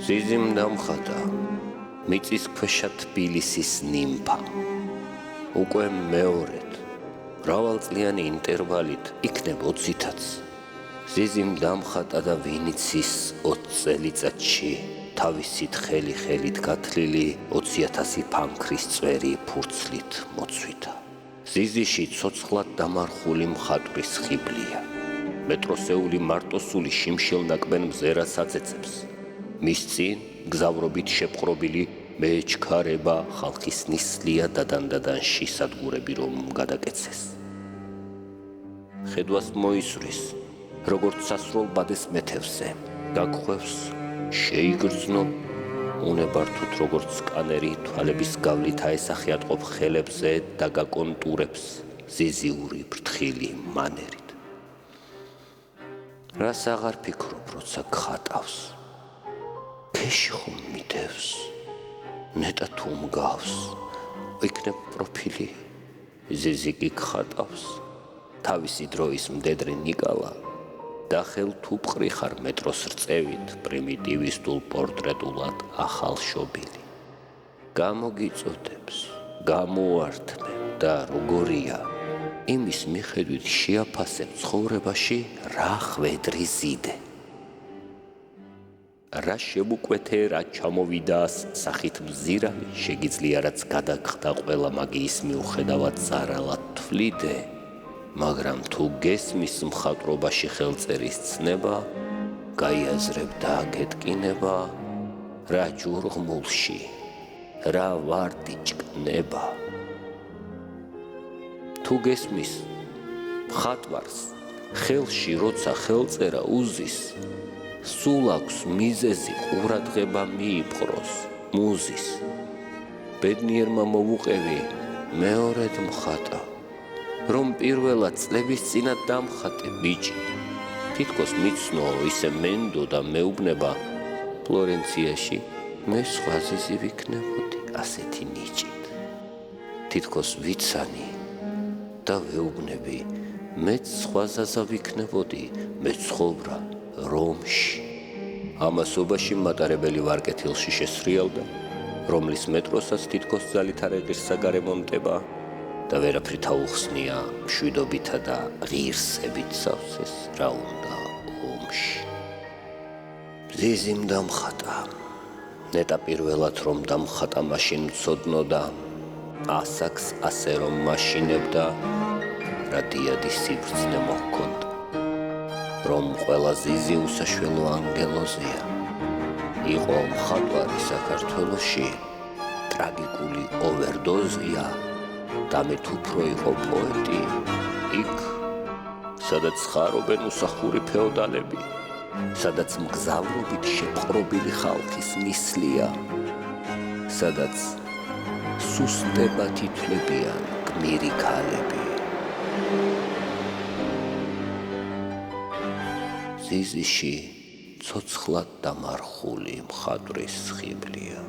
ზიზიმ დამხატა მიწის ქვეშა თბილისის ნიმფა. უკვე მეორედ მრავალწლიანი ინტერვალით იქნებ 20-აც. ზიზიმ დამხატა და ვინიცის 20 წელიწადში თავისით ხელით გათლილი 20,000 ფანქრის წვერი ფურცლით მოწვითა. ზიზიში ცოცხლად დამარხული მხატვრის ხიბლია. მეტროსეული მარტოსული შიმშილ-ნაკბენ მზერას აწეცებს. მის წინ გზავრობით შეპყრობილი მეჩქარება ხალხის ნისლია დადან-დადანში სადგურები რომ გადაკეცეს. ხედვას მოისვრის, როგორც სასროლ ბადეს მეთევზე, გაგხვევს, შეიგრძნო, უნებართვით როგორც სკანერი თვალების გავლით აესახიათყოფ ხელებზე და გაკონტურებს ზიზიური ფრთხილი მანერით. რას აღარ ფიქრობ, როცა გხატავს? ქეში ხომ მიდევს, ნეტა თუ მგავს, იქნებ პროფილი. ზიზი კი გხატავს, თავისი დროის მდედრი ნიკალა და ხელთუპყრი ხარ მეტროს რწევით პრიმიტივისტულ პორტრეტულად ახალშობილი. გამოგიწოდებს, გამოართმევ და როგორია, იმის მიხედვით შეაფასებ ცხოვრებაში რა ხვედრი ზიდე. რა შემუკვეთე, რა ჩამოვიდა სახით მზირალი, შეგიძლია რაც გადაგხდა ყველა მაგიის მიუხედავად ზარალად თვლიდე, მაგრამ თუ გესმის მხატვრობაში ხელწერის ცნება, გაიაზრებ და აგეტკინება, რა ჯურღმულში, რა ვარდი ჭკნება. თუ გესმის მხატვარს ხელში როცა ხელწერა უზის, სულ აქვს მიზეზი ყურადღება მიიპყროს მუზის. ბედნიერმა მოვუყევი მეორედ მხატა, რომ პირველად წლების წინათ დამხატე ბიჭი. თითქოს მიცნო ისე მენდო და მეუბნება, ფლორენციაში მე სხვა ზიზი ვიქნებოდი ასეთი ნიჭით. თითქოს ვიცანი და ვეუბნები, მეც სხვა ზაზა ვიქნებოდი, მეცხოვრა რომში. ამასობაში მატარებელი ვარკეთილში შესრიალდა, რომლის მეტროსაც თითქოს ძალით არ ეღირსა გარემონტება და ვერაფრით აუხსნია მშვიდობითა და ღირსებით სავსეს რა უნდა ომში. ზიზიმ დამხატა, ნეტა პირველად რომ დამხატა მაშინ მცოდნოდა, ასაკს ასე რომ მაშინებდა, რა დიადი სიბრძნე მოჰქონდა. რომ ყველა ზიზი უსაშველო ანგელოზია, იყო მხატვარი საქართველოში, ტრაგიკული ოვერდოზია და მით უფრო იყო პოეტი, იქ, სადაც ხარობენ უსახური ფეოდალები, სადაც მგზავრობით შეპყრობილი ხალხის ნისლია, სადაც სუსტებად ითვლებიან გმირი ქალები. ზიზიში ცოცხლად დამარხული მხატვრის ხიბლია.